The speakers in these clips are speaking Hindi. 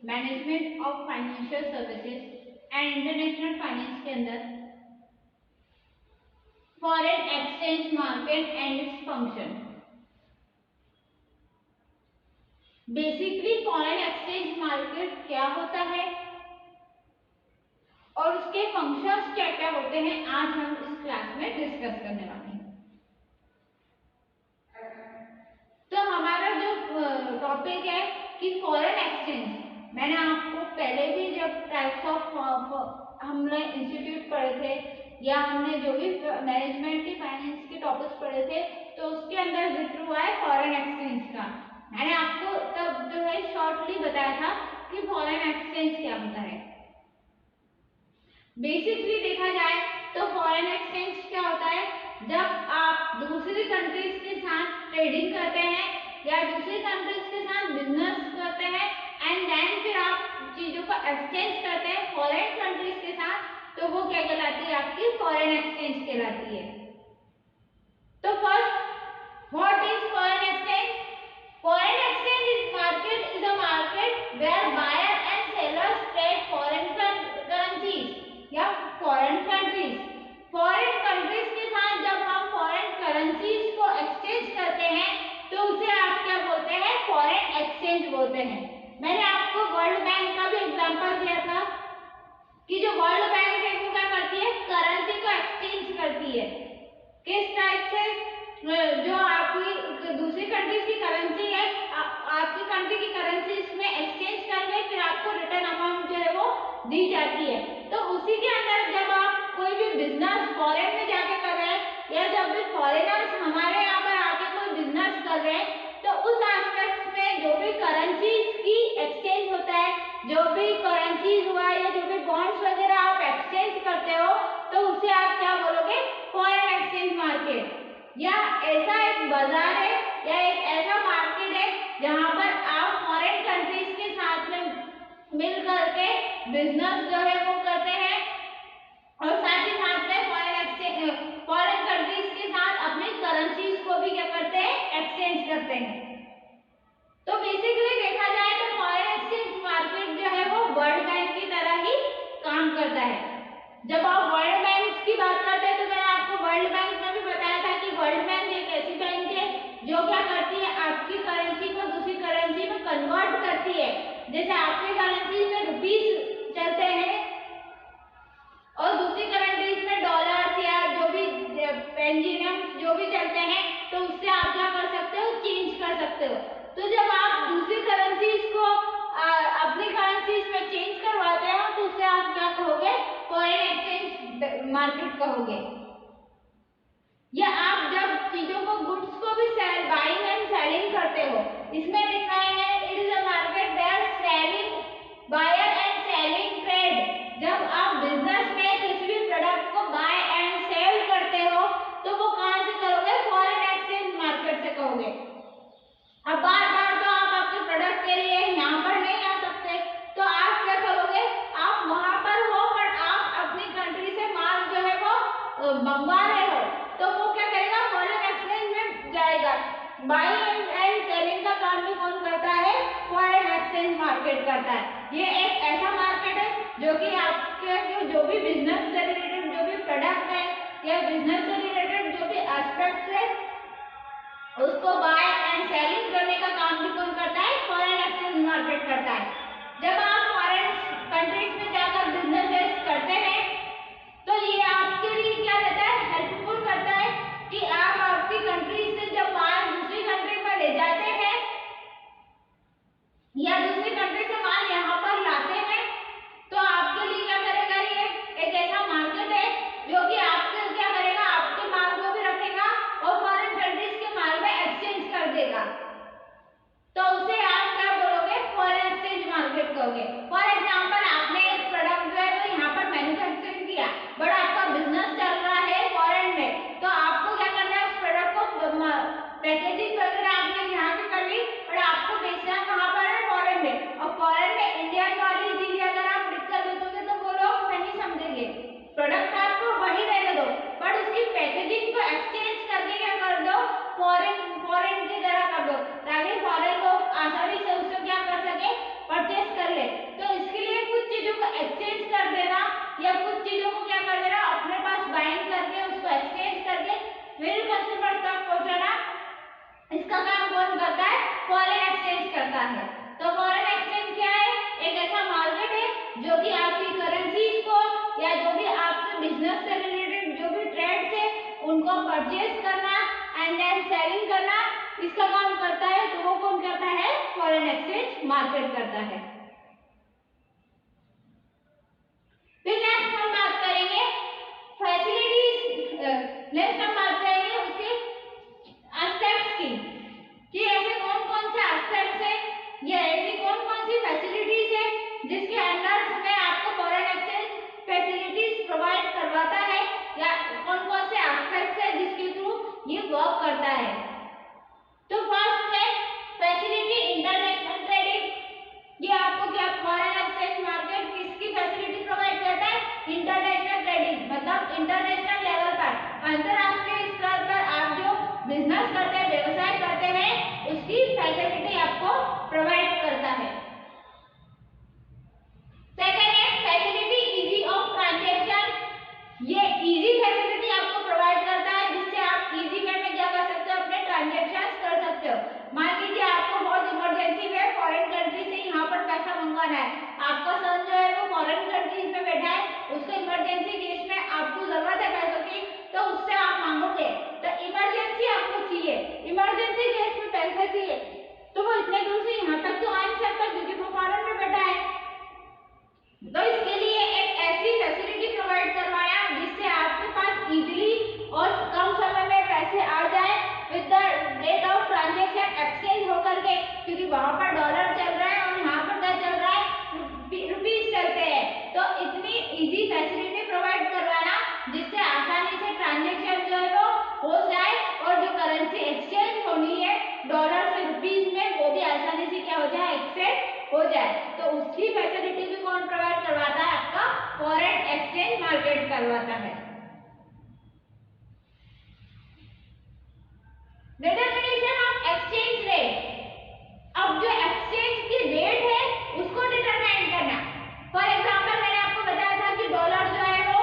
Management of financial services and international finance के अंदर foreign exchange market and its function. Basically foreign exchange market क्या होता है और उसके फंक्शंस क्या क्या होते हैं, आज हम इस क्लास में डिस्कस करने वाले हैं। तो हमारा जो टॉपिक है कि फॉरेन एक्सचेंज, मैंने आपको पहले भी जब टाइप्स ऑफ हमने इंस्टीट्यूट पढ़े थे या हमने जो भी मैनेजमेंट की फाइनेंस के टॉपिक्स पढ़े थे तो उसके अंदर जिक्र हुआ है फॉरेन एक्सचेंज का। मैंने आपको तब जो है शॉर्टली बताया था कि फॉरेन एक्सचेंज क्या होता है। बेसिकली देखा जाए तो फॉरेन एक्सचेंज क्या होता है, जब आप दूसरी कंट्रीज के साथ ट्रेडिंग करते हैं या दूसरी कंट्रीज के साथ बिजनेस करते हैं एंड देन फिर आप चीजों को एक्सचेंज करते हैं फॉरेन कंट्रीज के साथ, तो वो क्या कहलाती है, आपकी फॉरेन एक्सचेंज कहलाती है। तो first, what is foreign exchange? Foreign exchange is market is a market where buyer and sellers trade foreign currencies या फॉरेन कंट्रीज। फॉरेन कंट्रीज के साथ जब हम फॉरेन करेंसीज को एक्सचेंज करते हैं तो उसे आप क्या बोलते हैं, फॉरेन एक्सचेंज बोलते हैं। मैंने आपको वर्ल्ड बैंक का भी एग्जांपल दिया था कि जो वर्ल्ड बैंक है वो क्या करती है, करेंसी को एक्सचेंज करती है। किस टाइप से, जो आपकी दूसरी कंट्रीज की करेंसी है आपकी कंट्री की करेंसी इसमें एक्सचेंज करके फिर आपको रिटर्न अमाउंट जो है वो दी जाती है। तो उसी के अंदर जब आप कोई भी बिजनेस फॉरेन में जाके कर रहे हैं या जब भी फॉरेनर्स हमारे यहाँ पर आके कोई बिजनेस कर रहे हैं तो उस एस्पेक्ट में जो भी करेंसीज की एक्सचेंज होता है, जो भी करेंसीज हुआ या जो भी बॉन्ड्स वगैरह आप एक्सचेंज करते हो तो उसे आप क्या बोलोगे, फॉरेन एक्सचेंज मार्केट। या ऐसा एक बाजार है या एक ऐसा मार्केट है जहाँ पर आप फॉरेन कंट्रीज के साथ में मिल करके बिजनेस जो है वो करते हैं और साथ ही साथ में फॉरेन कंट्रीज के साथ अपनी करेंसीज को भी क्या करते हैं, एक्सचेंज करते हैं। तो बेसिकली देखा जाए तो फॉरेन एक्सचेंज मार्केट जो है वो वर्ल्ड बैंक की तरह ही काम करता है। जब आप वर्ल्ड बैंक की बात करते हैं तो मैंने आपको वर्ल्ड बैंक में भी बताया था कि वर्ल्ड बैंक एक ऐसी बैंक है जो क्या करती है, आपकी करेंसी को दूसरी करेंसी में कन्वर्ट करती है। जैसे आपकी करेंसी में रुपीस चलते हैं और दूसरी करेंसीज में डॉलर्स या जो भी पेंजिनियम्स जो भी चलते हैं तो उससे आप क्या कर सकते हो, चेंज कर सकते हो। तो जब आप दूसरी करेंसीज को अपनी करेंसीज में चेंज करवाते हो तो उससे आप क्या कहोगे, फॉरेन एक्सचेंज मार्केट कहोगे। या आप जब चीजों को गुड्स को भी बाइंग एंड सेलिंग करते हो, इसमें लिखा है it is a market where selling buyer and selling trade. जब आप बिजनेस में किसी भी प्रोडक्ट को बाय एंड सेल करते हो तो वो कहां से करोगे, फॉरेन एक्सचेंज मार्केट से करोगे। अब बार बार तो आप आपके प्रोडक्ट के लिए यहाँ पर नहीं आ सकते तो आप क्या करोगे, आप वहां पर हो बट आप अपनी कंट्री से माल जो है वो मंगवा रहे हो तो वो क्या करेगा, फॉरेन एक्सचेंज में जाएगा। बाइंग एंड सेलिंग का काम भी कौन करता है, फॉरेन एक्सचेंज मार्केट करता है। ये एक ऐसा मार्केट है जो कि आपके जो भी बिजनेस से रिलेटेड जो भी प्रोडक्ट है या बिजनेस से रिलेटेड जो भी एस्पेक्ट्स है उसको बाय एंड सेलिंग करने का काम भी कौन करता है, फॉरेन एक्सचेंज मार्केट करता है। जब आप फॉरेन कंट्रीज में जाकर बिजनेसेस करते हैं तो ये आपके लिए क्या रहता है, हेल्पफुल करता है कि आप आपकी कंट्री से जब माल दूसरी कंट्री में ले जाते हैं या दूसरी कंट्री से माल यहाँ पर लाते हैं तो आपके लिए क्या करेगा, ये एक ऐसा मार्केट है जो कि आपके क्या करेगा, आपके माल को भी रखेगा और फॉरेन कंट्रीज के माल में एक्सचेंज कर देगा। तो उसे आप क्या बोलोगे, फॉरेन एक्सचेंज मार्केट कहोगे। फॉर एग्जांपल आपने एक प्रोडक्ट जो है वो यहाँ पर मैन्युफैक्चरिंग किया बट आपका बिजनेस चल रहा है फॉरेन में तो आपको क्या करना है, उस प्रोडक्ट को पैकेजिंग वगैरह आपने यहाँ पे कर ली और आपको बेचना कहाँ पर है, फॉरेन में। और फॉरेन में इंडियन वाली चीजें अगर आप लिख कर बेचोगे तो वो लोग नहीं समझेंगे, प्रोडक्ट आपको वही रहने दो बट उसकी पैकेजिंग को एक्सचेंज करके क्या कर दो, फॉरेन की तरह कर दो ताकि फॉरेन लोग आसानी से उससे क्या कर सके, परचेस कर ले। जो कि आपकी करेंसीज को या जो भी आपके बिजनेस से रिलेटेड जो भी ट्रेड्स है उनको परचेज करना एंड देन सेलिंग करना, इसका काम करता है। तो वो कौन करता है? फॉरेन एक्सचेंज मार्केट करता है। फिर नेक्स्ट हम बात करेंगे फैसिलिटीज, नेक्स्ट हम बात करेंगे उसके एस्पेक्ट्स की, कि ऐसे कौन कौन से एस्पेक्ट्स है या ऐसी कौन कौन सी फैसिलिटीज है जिसके अंडर में आपको फॉरेन एक्सचेंज फैसिलिटीज प्रोवाइड करवाता है, या कौन कौन से एस्पेक्ट्स है जिसके थ्रू ये वर्क करता है। तो फर्स्ट है फैसिलिटी इंटरनेशनल ट्रेडिंग। ये आपको क्या फॉरेन एक्सचेंज मार्केट किसकी फैसिलिटी प्रोवाइड करता है? इंटरनेशनल ट्रेडिंग, मतलब इंटरनेशनल लेवल पर, अंतरराष्ट्रीय स्तर पर आप जो बिजनेस करते हैं, व्यवसाय करते हैं, उसकी फैसिलिटी आपको प्रोवाइड करता है। सेकंड है फैसिलिटी इजी ऑफ ट्रांजैक्शन। ये इजी फैसिलिटी आपको प्रोवाइड करता है जिससे आप इजी वे में क्या कर सकते हो? अपने ट्रांजैक्शंस कर सकते हो। मान लीजिए आपको बहुत इमरजेंसी में फॉरेन कंट्री से यहाँ पर पैसा मंगवाना है, आपका सन जो है वो फॉरेन कंट्रीज में बैठा है, उसको इमरजेंसी केस में आपको जरूरत है पैसों की, तो उससे आप मांगोगे। तो इमरजेंसी आपको चाहिए, इमरजेंसी केस में पैसा चाहिए, तो वो इतने दूर से यहाँ तक तो आ नहीं सकता क्योंकि वो फॉरेन में बैठा है। तो इसके लिए एक ऐसी फैसिलिटी प्रोवाइड करवाया जिससे आपके पास इजीली और कम समय में पैसे आ जाए with the rate of transaction exchange होकर के, क्योंकि वहां पर डॉलर चल रहा है और यहाँ पर क्या चल रहा है? रुपीस चलते हैं। तो इतनी इजी फैसिलिटी प्रोवाइड करवाना जिससे आसानी से ट्रांजैक्शन जो है वो हो जाए और जो करेंसी एक्सचेंज होनी है डॉलर से रुपीस में, वो भी आसानी से क्या हो जाए? एक्सचेंज हो जाए। तो उसकी फैसिलिटी भी कौन प्रोवाइड करवाता है? आपका फॉरेन एक्सचेंज मार्केट करवाता है। Determination of exchange rate. अब जो एक्सचेंज की रेट है उसको डिटरमाइन करना। फॉर एग्जांपल मैंने आपको बताया था कि डॉलर जो है वो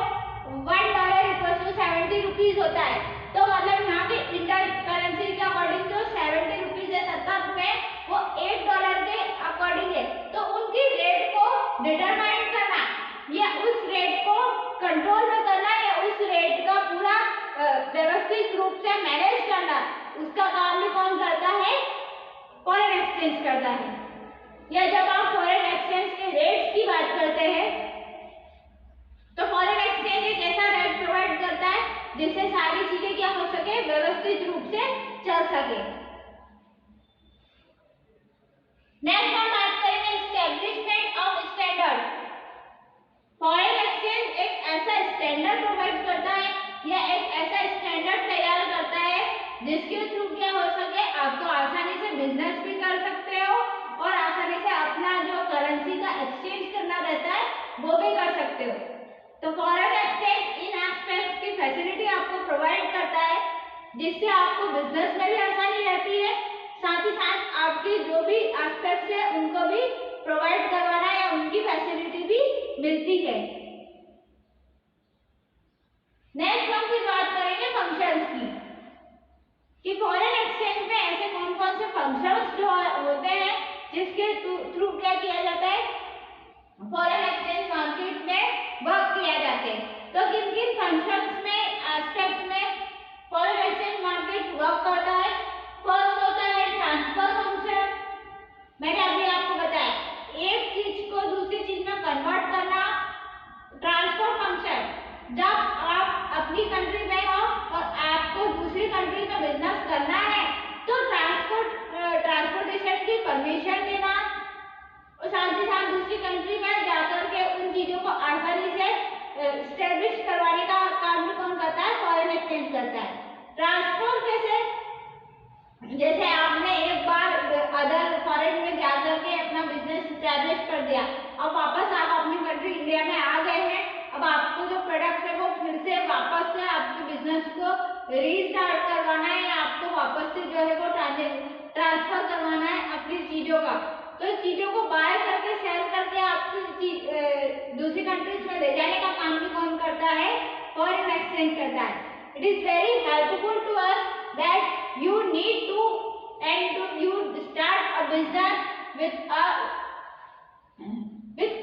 $1 = 70 रुपीस होता है। तो मतलब यहाँ के इंटर करेंसी के अकॉर्डिंग जो 70 रुपीस है 70 रुपए, वो $1 के अकॉर्डिंग है। तो उनकी रेट को डिटरमाइन करना या उस रेट को कंट्रोल में करना या उस रेट का पूरा व्यवस्थित रूप से मैनेज करना, उसका काम भी कौन करता है? फॉरेन एक्सचेंज करता है। या जब आप फॉरेन एक्सचेंज के रेट्स की बात करते हैं तो फॉरेन एक्सचेंज एक ऐसा रेट प्रोवाइड करता है जिससे सारी चीजें क्या हो सके? व्यवस्थित रूप से चल सके। नेक्स्ट हम बात करेंगे establishment of standard. Foreign exchange एक ऐसा स्टैंडर्ड प्रोवाइड करता है या एक ऐसा स्टैंडर्ड तैयार करता है जिसके थ्रू क्या हो सके? आपको आसानी से बिजनेस भी कर सकते हो और आसानी से अपना जो करेंसी का एक्सचेंज करना रहता है वो भी कर सकते हो। तो फॉरेन एक्सचेंज इन एस्पेक्ट्स की फैसिलिटी आपको प्रोवाइड करता है जिससे आपको बिजनेस में भी आसानी रहती है, साथ ही साथ आपकी जो भी एस्पेक्ट्स है उनको भी प्रोवाइड करवाना या उनकी फैसिलिटी भी मिलती है। नेक्स्ट हम फिर बात करेंगे फंक्शंस की, कि फॉरेन एक्सचेंज में ऐसे कौन कौन से फंक्शंस जो होते हैं जिसके थ्रू क्या किया जाता है? फॉरेन एक्सचेंज मार्केट में वर्क किया जाते हैं। तो किन किन फंक्शंस में, एस्पेक्ट्स में फॉरेन एक्सचेंज मार्केट वर्क करता है? फर्स्ट होता है ट्रांसफर फंक्शन। मैंने अभी आपको बताया एक चीज को दूसरी चीज में कन्वर्ट करना, ट्रांसफर फंक्शन। जब आप अपनी कंट्री में हो और आपको दूसरी कंट्री में बिजनेस करना है तो ट्रांसपोर्टेशन की परमिशन देना और साथ ही साथ दूसरी कंट्री में जाकर के उन चीजों को आसानी से एस्टेब्लिश करवाने का काम भी कौन करता है? फॉरेन एक्सचेंज करता है। ट्रांसपोर्ट कैसे? जैसे आपने एक बार अदर फॉरेन में जाकर के अपना बिजनेस एस्टेब्लिश कर दिया, अब वापस आप अपनी कंट्री इंडिया में आ गए हैं, अब आपको जो प्रोडक्ट है वो फिर से वापस से आपके बिजनेस को रीस्टार्ट करवाना है या आपको वापस से जो है वो ट्रांसफर करवाना है अपनी चीजों का। तो चीजों को बाय करके सेल करके आपकी दूसरी कंट्रीज में ले जाने का काम भी कौन करता है? फॉरेन एक्सचेंज करता है। It is very helpful to us that you need to and you start a business with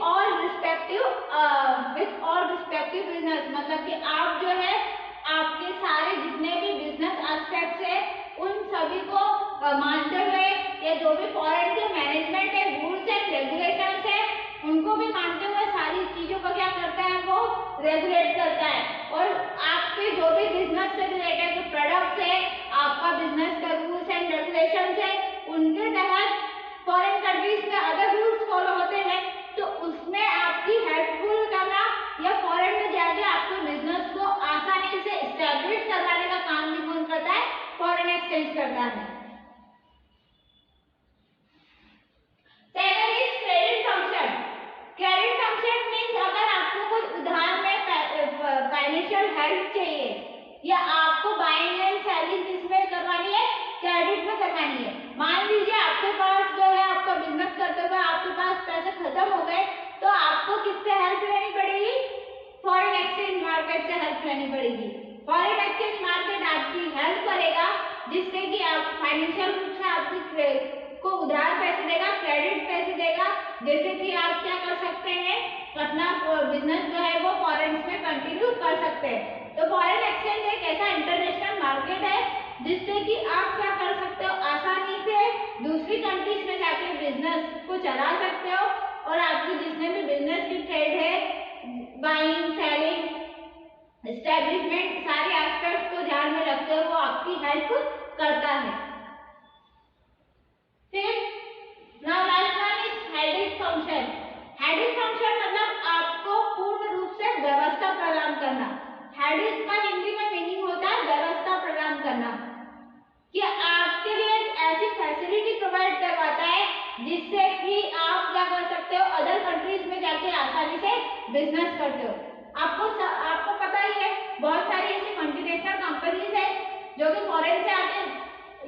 all respective effective business मतलब कि आप जो है आपके सारे जितने भी बिजनेस एस्पेक्ट्स है उन सभी को मानते हुए या जो भी फॉरेन के मैनेजमेंट है रूल्स एंड रेगुलेशंस है उनको भी मानते हुए सारी चीजों का क्या करता है वो रेगुलेट करता है। और आपके जो भी बिजनेस से रिलेटेड जो प्रोडक्ट्स है आपका बिजनेस का रूल्स एंड रेगुलेशंस है उनके तहत फॉरेन कंट्रीज में अगर रूल्स फॉलो होते हैं तो उसमें आपकी हेल्पफुल करना या फॉरेन में जाके आपके बिजनेस को आसानी से एस्टैब्लिश करवाने का काम भी कौन करता है फॉरेन एक्सचेंज करता है। Second is credit function. Credit function means अगर आपको कोई उधार में फाइनेंशियल हेल्प चाहिए या आपको बाइंग एंड सेलिंग किसमें करवानी है क्रेडिट में करवानी है। मान लीजिए आपके पास जो है आपका बिजनेस करते हुए आपके पास पैसे खत्म हो गए तो आपको किससे हेल्प लेनी पड़ेगी फॉरेन एक्सचेंज मार्केट से हेल्प लेनी पड़ेगी। फॉरेन एक्सचेंज मार्केट आपकी हेल्प करेगा जिससे कि आप फाइनेंशियल रूप से आपकी को उधार पैसे देगा क्रेडिट पैसे देगा जैसे कि आप क्या कर सकते हैं अपना बिजनेस जो है वो फॉरेन में कंटिन्यू कर सकते हैं। तो फॉरेन एक्सचेंज एक ऐसा इंटरनेशनल मार्केट है जिससे कि आप क्या कर सकते हो आसानी से दूसरी कंट्रीज में जाके बिजनेस को चला सकते हो और आपकी जितने भी बिजनेस की ट्रेड है बाइंग सेलिंग एस्टैब्लिशमेंट सारे एस्पेक्ट्स को ध्यान में रखते हुए वो आपकी हेल्प करता है। फिर now last one is heading function. Heading function मतलब आपको पूर्ण रूप से व्यवस्था प्रदान करना। हेडिंग का हिंदी में मीनिंग होता है व्यवस्था प्रदान करना कि आपके लिए ऐसी फैसिलिटी प्रोवाइड करवाता है जिससे कि आप क्या कर सकते हो अदर कंट्रीज में जाके आसानी से बिजनेस करते हो। आपको पता ही है बहुत सारी ऐसी मल्टीनेशनल कंपनीज है जो कि फॉरेन से आके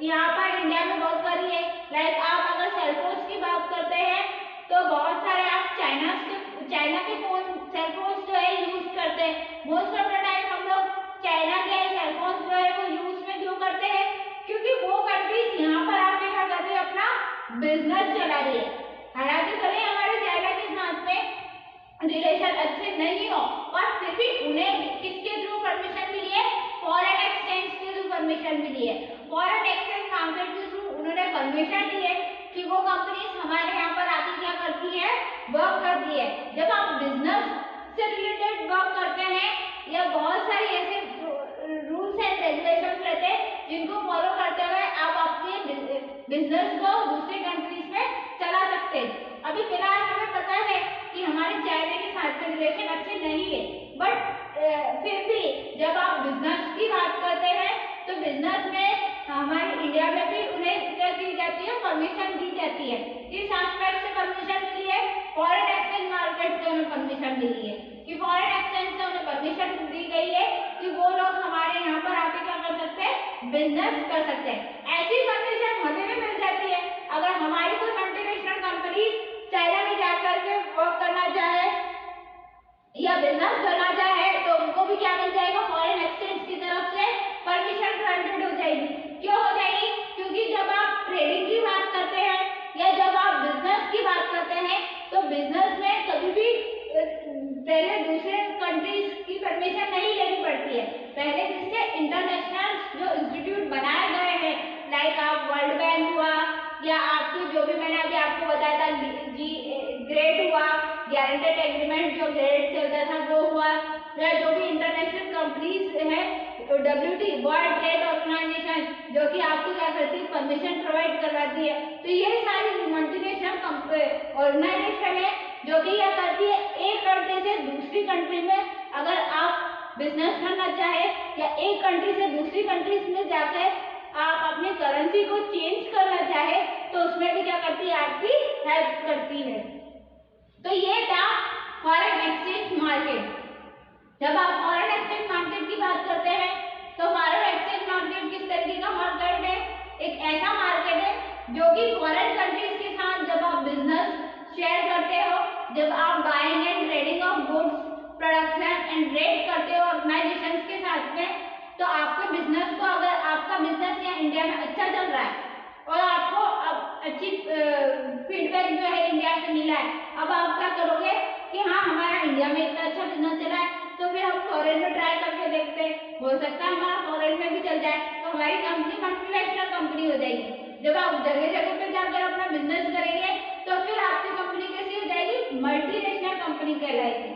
यहाँ पर इंडिया में वर्क कर रही है। लाइक आप अगर सेलफोन्स की बात करते हैं तो बहुत सारे आप चाइना के फोन सेलफोन्स जो है यूज करते हैं। मोस्ट ऑफ द टाइम हम लोग चाइना के सेलफोन्स जो है वो यूज में क्यों करते हैं क्योंकि वो कंट्रीज यहाँ पर आके क्या कर रही है अपना बिजनेस चला रही है। हालांकि भले हमारे चाइना के साथ में रिलेशन अच्छे नहीं हो पर फिर भी उन्हें किसके थ्रू परमिशन मिली है फॉरेन एक्सचेंज के थ्रू परमिशन मिली है। फॉरेन एक्सचेंज मार्केट के थ्रू उन्होंने परमिशन दी है कि वो कंपनीज हमारे यहाँ पर आके क्या करती है वर्क करती है। जब आप बिजनेस से रिलेटेड वर्क करते हैं या बहुत सारी ऐसे रूल्स एंड रेगुलेशंस रहते हैं जिनको फॉलो करते हुए आप अपने बिजनेस को दूसरी कंट्रीज में चला सकते हैं। अभी फिलहाल हमें पता है कि हमारे चाइना के साथ में रिलेशन अच्छे नहीं है बट फिर भी जब आप बिजनेस की बात करते हैं तो बिजनेस में हमारे इंडिया में भी उन्हें क्या दी जाती है परमिशन दी जाती है। इस एस्पेक्ट से परमिशन मिली है फॉरेन एक्सचेंज मार्केट से उन्हें परमिशन मिली है कि फॉरेन एक्सचेंज से उन्हें परमिशन दी गई है कि वो लोग हमारे यहाँ पर आके क्या कर सकते हैं बिजनेस कर सकते हैं। ऐसी परमिशन हमें भी मिल जाती है अगर हमारी कोई मल्टीनेशनल कंपनी चाइना में जाकर के वर्क करना चाहे या बिजनेस करना चाहे तो उनको भी क्या मिल जाएगा फॉरेन एक्सचेंज की तरफ से परमिशन ग्रांटेड हो जाएगी। क्यों हो जाएगी क्योंकि जब आप ट्रेडिंग की बात करते हैं या जब आप बिजनेस की बात करते हैं तो बिजनेस में कभी भी पहले दूसरे कंट्रीज की परमिशन नहीं लेनी पड़ती है। पहले किससे इंटरनेशनल जो इंस्टीट्यूट बनाए गए हैं लाइक आप वर्ल्ड बैंक हुआ या आपके जो भी मैंने अभी आपको बताया था ग्रेड हुआ गारंटेड एग्रीमेंट जो ग्रेड चलता था वो हुआ या जो भी इंटरनेशनल कंपनीज है WTO वर्ल्ड ट्रेड ऑर्गेनाइजेशन जो कि आपको क्या करती है परमिशन प्रोवाइड करवाती है। तो ये सारी मल्टीनेशनल ऑर्गेनाइजेशन है जो कि क्या करती है एक कंट्री से दूसरी कंट्री में अगर आप बिजनेस करना चाहे या एक कंट्री से दूसरी कंट्रीज में जाकर आप अपनी करेंसी को चेंज करना चाहे तो उसमें भी क्या करती है आपकी हेल्प करती है। तो ये था फॉरेन एक्सचेंज मार्केट। जब आप फॉरेन एक्सचेंज मार्केट की बात करते हैं तो फॉरेन एक्सचेंज मार्केट किस तरीके का मार्केट है एक ऐसा मार्केट है जो कि फॉरेन कंट्रीज के साथ जब आप बिजनेस शेयर करते हो जब आप buying and trading of goods production and trade करते हो ऑर्गेनाइजेशंस के साथ में तो आपके बिजनेस को अगर आपका बिजनेस यहाँ इंडिया में अच्छा चल रहा है और आपको अब अच्छी फीडबैक जो है इंडिया से मिला है अब आप क्या करोगे कि हाँ हमारा इंडिया में इतना अच्छा बिजनेस चला है तो फिर हम फॉरेन में ट्राई करके देखते हैं, हो सकता है हमारा फॉरेन में भी चल जाए, तो हमारी कंपनी मल्टीनेशनल कंपनी हो जाएगी। जब आप जगह जगह पे जाकर अपना बिजनेस करेंगे तो फिर आपकी कंपनी कैसी हो जाएगी, मल्टीनेशनल कंपनी कहलाएगी।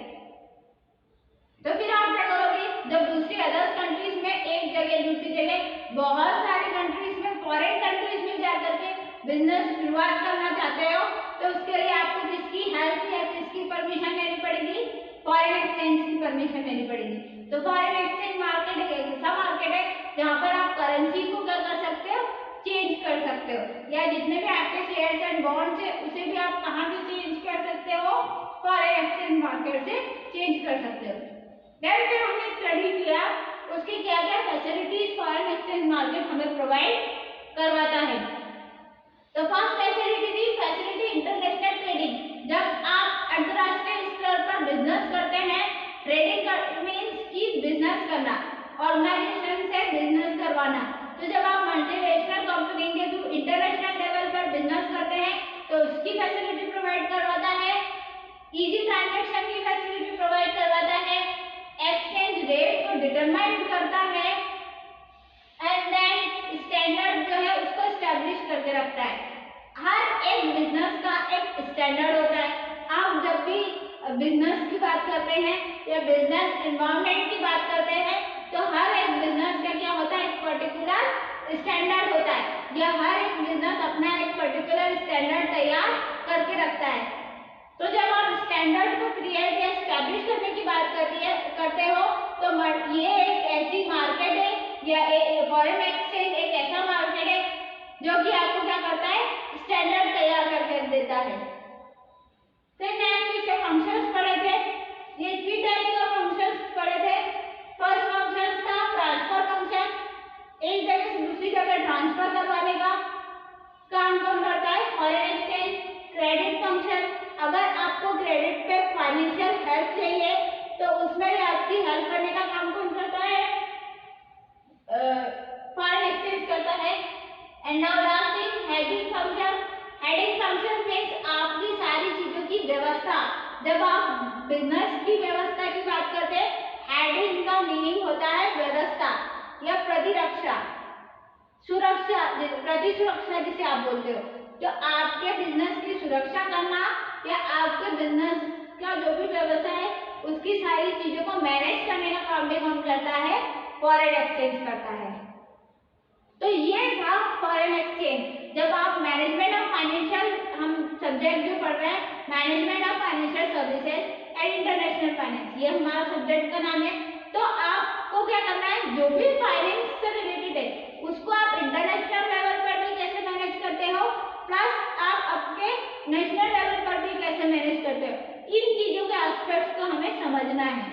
तो फिर आप क्या करोगे, जब दूसरी अदर्स कंट्रीज में एक जगह दूसरी जगह बहुत सारी कंट्रीज में फॉरेन कंट्रीज में जाकर के बिजनेस शुरुआत करना चाहते हो, तो उसके लिए आपको किसकी हेल्प या किसकी परमिशन लेनी पड़ेगी, फॉरेन एक्सचेंज की परमिशन लेनी पड़ेगी। तो फॉरेन एक्सचेंज मार्केट एक ऐसा मार्केट है जहाँ पर आप करेंसी को क्या कर सकते हो, चेंज कर सकते हो, या जितने भी आपके शेयर्स एंड बॉन्ड्स है उसे भी आप कहाँ से चेंज कर सकते हो, फॉरेन एक्सचेंज मार्केट से चेंज कर सकते हो। देन फिर हमने स्टडी किया उसकी क्या क्या फैसिलिटीज फॉरेन एक्सचेंज मार्केट हमें प्रोवाइड करवाता है। तो फर्स्ट फैसिलिटी थी फैसिलिटी इंटरनेशनल ट्रेडिंग। जब आप अंतरराष्ट्रीय स्तर पर बिजनेस करते हैं, ट्रेडिंग मींस की बिजनेस करना, ऑर्गेनाइजेशन से बिजनेस करवाना। तो जब आप मल्टीनेशनल कंपनी के थ्रू इंटरनेशनल लेवल पर बिजनेस करते हैं तो उसकी फैसिलिटी प्रोवाइड करवाता है, इजी ट्रांजैक्शन की फैसिलिटी प्रोवाइड करवाता है, एक्सचेंज रेट को डिटरमाइन करता है, एंड देन स्टैंडर्ड जो है उसको एस्टैब्लिश करके रखता है। हर एक बिजनेस का एक स्टैंडर्ड होता है। आप जब भी बिजनेस की बात करते हैं या बिजनेस एनवायरनमेंट की बात करते हैं तो हर एक बिजनेस का क्या होता है, एक पर्टिकुलर स्टैंडर्ड होता है, या हर एक बिजनेस अपना एक पर्टिकुलर स्टैंडर्ड तैयार करके रखता है। तो जब आप स्टैंडर्ड को क्रिएट या एस्टैब्लिश करने की बात करते हो तो ये एक ऐसी मार्केट है या फॉरेन एक्सचेंज एक ऐसा मार्केट है जो कि आपको क्या करता है, स्टैंडर्ड तैयार करके देता है। फिर नेक्स्ट इसके फंक्शंस पढ़े थे, ये 3 टाइप का फंक्शंस पढ़े थे। फर्स्ट फंक्शन था ट्रांसफर फंक्शन, एक जगह से दूसरी जगह ट्रांसफर करवाने का काम कौन करता है, फॉरेन एक्सचेंज। क्रेडिट फंक्शन, अगर आपको क्रेडिट पे फाइनेंशियल हेल्प चाहिए तो उसमें भी आपकी हेल्प करने का काम कौन करता है, फॉरेन एक्सचेंज करता है। And now last thing heading function. Heading function means आपकी सारी चीजों की व्यवस्था। जब आप बिजनेस की व्यवस्था की बात करते हैं, हेडिंग का मीनिंग होता है व्यवस्था या प्रतिरक्षा, सुरक्षा, प्रतिसुरक्षा जिसे आप बोलते हो। तो आपके बिजनेस की सुरक्षा करना या आपके बिजनेस का जो भी व्यवस्था है उसकी सारी चीजों को मैनेज करने का काम भी कौन करता है, फॉरेन एक्सचेंज करता है। तो ये था फॉरेन एक्सचेंज। जब आप मैनेजमेंट ऑफ फाइनेंशियल, हम सब्जेक्ट जो पढ़ रहे हैं management of financial services and international finance, ये हमारा सब्जेक्ट का नाम है। तो आपको क्या करना है, जो भी फाइनेंस से रिलेटेड है उसको आप इंटरनेशनल लेवल पर भी कैसे मैनेज करते हो, प्लस आप अपने नेशनल लेवल पर भी कैसे मैनेज करते हो, इन चीजों के एस्पेक्ट्स को हमें समझना है।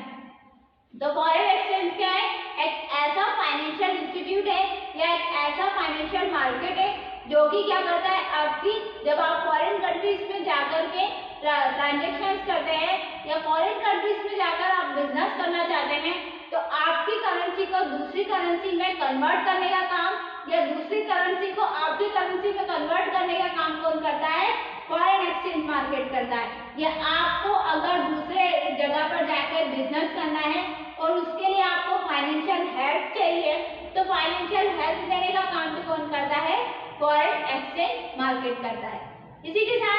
तो फॉरेन एक्सचेंज क्या है, एक ऐसा फाइनेंशियल इंस्टीट्यूट है या एक ऐसा फाइनेंशियल मार्केट है जो कि क्या करता है, आपकी जब आप फॉरेन कंट्रीज में जाकर के ट्रांजैक्शंस करते हैं या फॉरेन कंट्रीज में जाकर आप बिजनेस करना चाहते हैं तो आपकी करेंसी को दूसरी करेंसी में कन्वर्ट करने का काम या दूसरी करेंसी को आपकी करेंसी में कन्वर्ट करने का काम कौन करता है, फॉरेन एक्सचेंज मार्केट करता है। या आपको अगर दूसरे जगह पर जाकर बिजनेस करना है और उसके लिए आपको फाइनेंशियल हेल्प चाहिए तो फाइनेंशियल हेल्प देने का काम भी कौन करता है, फॉरेन एक्सचेंज मार्केट करता है। इसी के साथ